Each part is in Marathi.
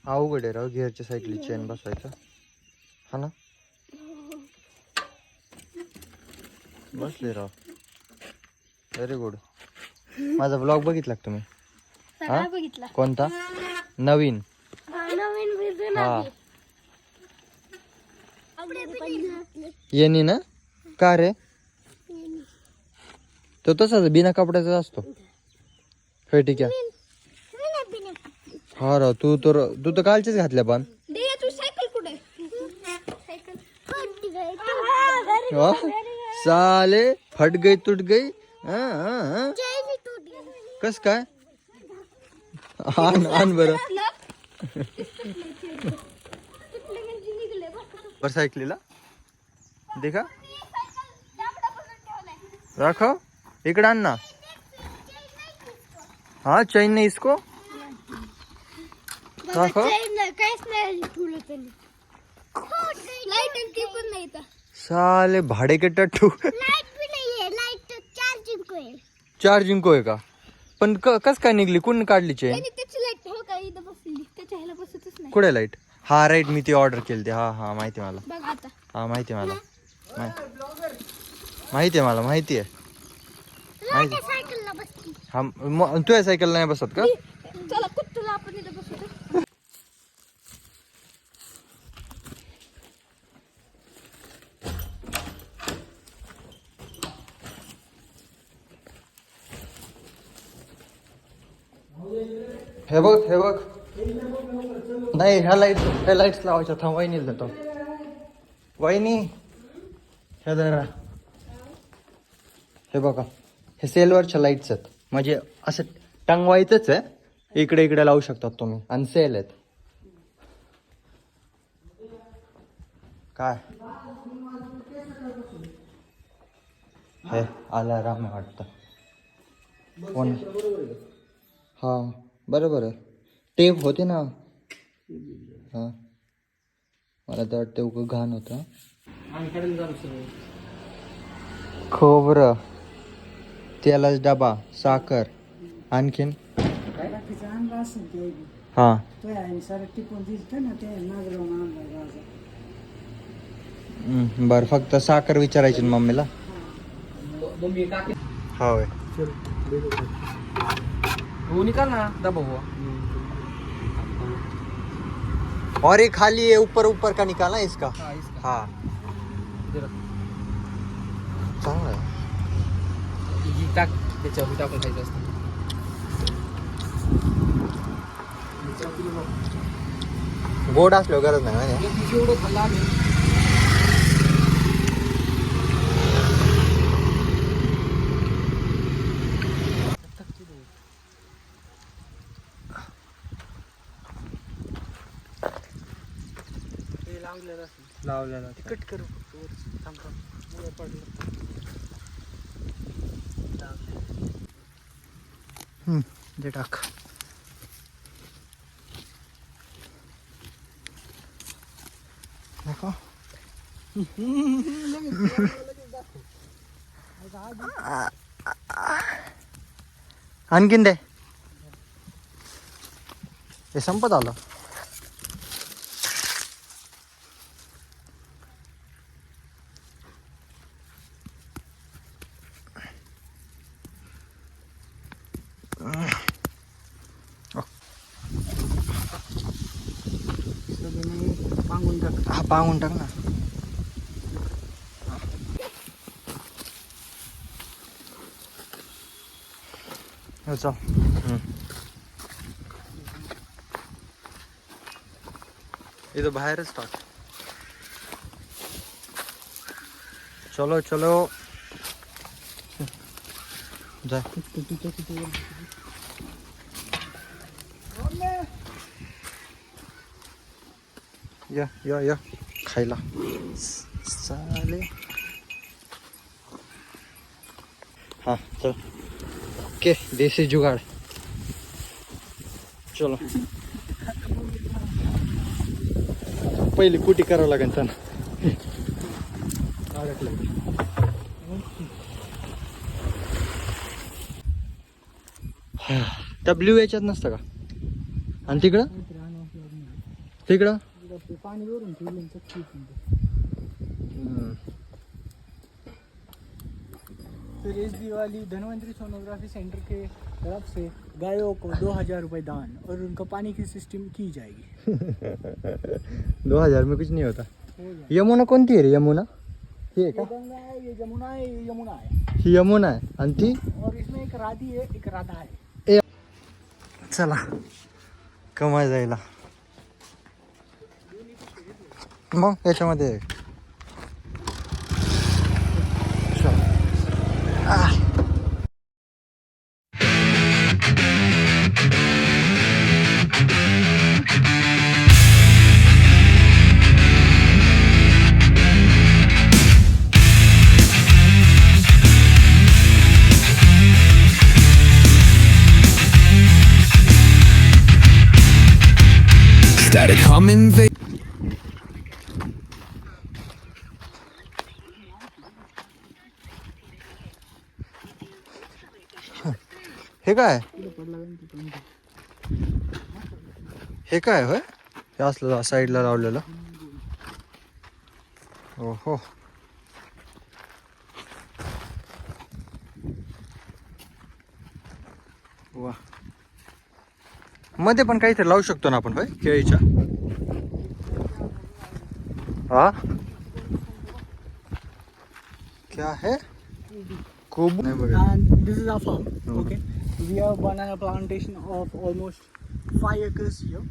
अवघड आहे राव गिअरच्या साईडली चेन बसवायचं. हा ना बसले राव. Very good. माझा ब्लॉग बघितला का तुम्ही? हा बघितला. कोणता? नवीन. हा येणी ना का रे? तो तसाच बिना कपड्याचा असतो. फेटी क्या हा राव तू तर कालचीच घातल्या पण. साले फट गई तुट गई. कस काय? आण बर बर सायकलीला देखा रखो इकडे आण ना. हाँ चैन नहीं इसको रखो. साले भाड़े के टट्टू. चार्जिंग को आहे का? पण कस काय निघली? कोण काढली चेन? कुठे लाईट? हा राईट मी ती ऑर्डर केली ती. हा हा माहिती मला. हा माहिती मला. माहिती आहे मला माहिती आहे. हा तुझ्या सायकल नाही बसत का? हे बघ हे बघ. नाही ह्या लाईट्स लावायच्या. थांब वहिनी देतो. वहिनी हे जरा हे बघा हे सेलवरच्या लाईट्स आहेत. म्हणजे असं टंगवायचंच आहे. इकडे इकडे लावू शकतात तुम्ही आणि सेल आहेत. काय हे अलाराम आहे वाटतं. फोन हा बरोबर आहे. टेप होते ना. हा मला तर वाटतं उगं घाण होतं. खोबरं तेलाचा डबा साखर आणखीन हा बर फक्त साखर विचारायची ना मम्मीला. हा होय निकाल ना डबा हुआ. और ये खाली है ऊपर ऊपर का निकालना इसका. हाँ चांगला आहे. टाक त्याच्यावर टाकून खायचं असतं. गोड असल्यावर गरज नाही माहिती. एवढं खाल्लं आम्ही. लावलेला कट करू ते टाक. नको आणखीन दे. हे संपत आलं. हा पांगून टाक ना. चल इथं बाहेरच टाक. चलो चलो जा. या खायला चाले. हा चल ओके देसी जुगाड. चलो पहिली कुटी करावं लागेल त्यांना. त्या ब्ल्यू याच्यात नसतं का? आणि तिकडं तिकडं पानी वरून ठेवलं चक्की फिर इस दिवाली धनवंतरी सोनोग्राफी सेंटर के तरफ से गायों को 2000 रुपए दान और उनका पानी की सिस्टम की जाएगी 2000 में कुछ नहीं होता. हो जाएगा. यमुना कोणती आहे रे? यमुना ही आहे ये का? गंगा है, ये जमुना है, ये यमुना है ही यमुना आहे आणि ती और इसमें एक राधी है, एक राधा है. चला कमाय जायला मग याच्यामध्ये चल. Started humming हे काय हे काय होय हे असलं साईडला लावलेलं ओहो वा मध्ये पण काहीतरी लावू शकतो ना आपण होय केळीच्या हा क्या है कोबू नाही बघा And this is our farm. Okay, we have banana plantation of almost 5 acres here.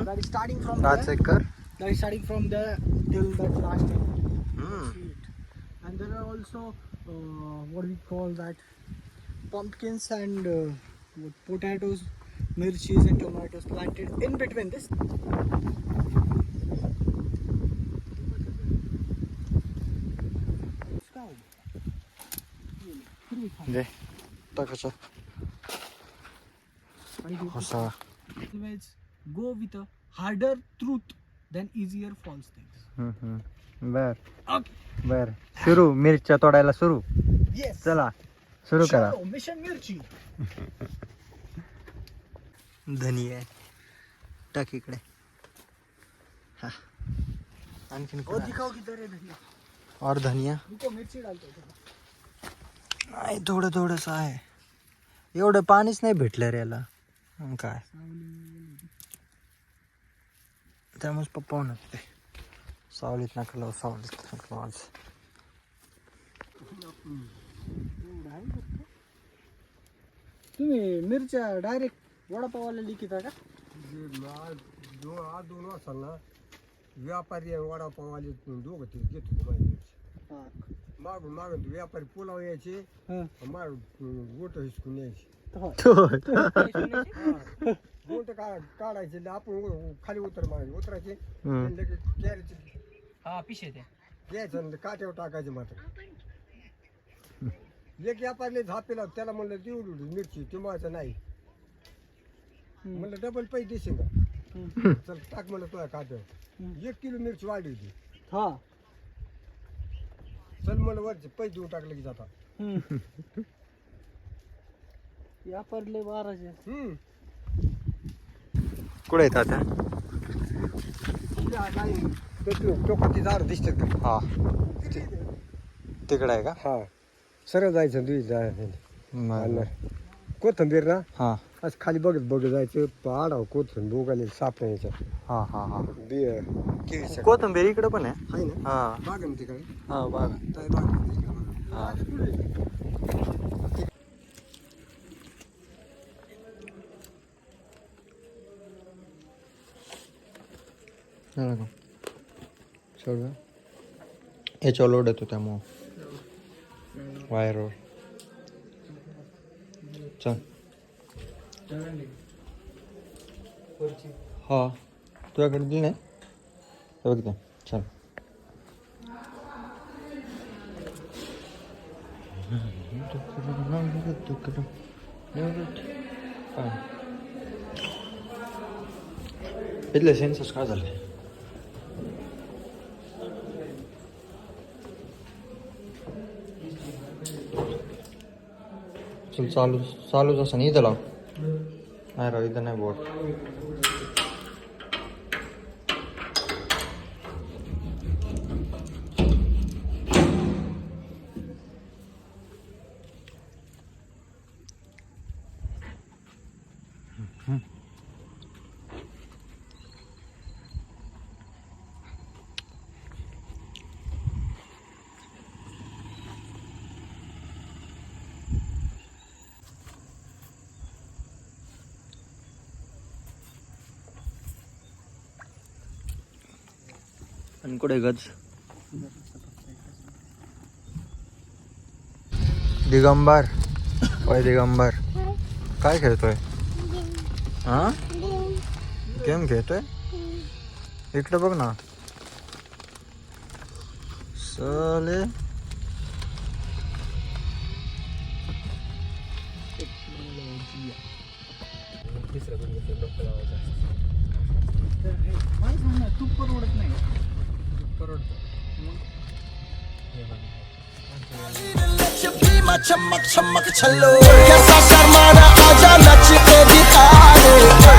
That is starting from 5 there. Acre That is starting from there till that last street. And there are also what we call that pumpkins and potatoes, mirchis and tomatoes planted in between this. दे टाकायचं होसा Always go with a harder truth than easier false things. बर Okay. बर सुरू मिरच्या तोडायला सुरू Yes. चला सुरू करा Chalo, Mission Mirchi. धनी आहे टाक इकडे हा आणखीन और कुठं? दिखाओ किधर है धनिया. और धनिया रुको मिर्ची डालते हैं थोड़ा. नाही थोडं थोडंस आहे एवढं पाणीच नाही भेटलं रे याला मग काय त्यामुळेच पप्पा म्हणत ते सावलीत नका लावू सावलीत नका लावू आज तुम्ही मिरच्या डायरेक्ट वडापावाला लिखिता का? दोन वाजता व्यापारी आणि वडापाववाले दोघं ते घेत होते माझी मिरची. हा. मागून मागून ते व्यापारी पुलाव यायचे हा. मागून गोट हिसकून यायचे हो. गोट काढायचे आपण खाली उतरायचे हम्म. कॅरेट हा पिशे ते घ्यायचं आणि काट्यावर टाकायचे मात्र एक व्यापारी झापेला त्याला म्हणलं देऊ मिरची ते माझं नाही म्हणलं डबल पैसे देशील का चल टाक म्हणलं तुझ्या काट्यावर 1 किलो मिरची वाढली होती हा. चल म्हणलं वरचे पैसे देऊन टाकले की जाता या पडले 12चे. कुठे येतात त्या चौकाती दार दिसते का हा तिकडे आहे का हा सरळ जायचं तुम्ही बरं. कोथंबीर ना हा असं खाली बघत जायचं पाडाव कोथंबीर बोगाले साप यायचं हा हा हा बी केळीचं कोथंबीर इकडे पण आहे आहे ना हा बाग आहे ना तिकडे हा बघा काय बाग आहे तिकडे? हा झालं का सोडवा याच्यावर लोड येतो त्यामुळं वायरवर चल हा तुझ्याकडे दिली नाही तर बघते चल इथले सेन्सस काय झाले चल चालूच असं नाही इथं लाव नाही राव इथं नाही बोट आणि कुठे गज दिगंबर होय दिगंबर काय खेळतोय हा गेम खेळतोय इकडे बघ ना साले मला सांग ना तू परवडत नाही चमक चमक छल्लो कैसा शर्माना आजा नच के दिखा दे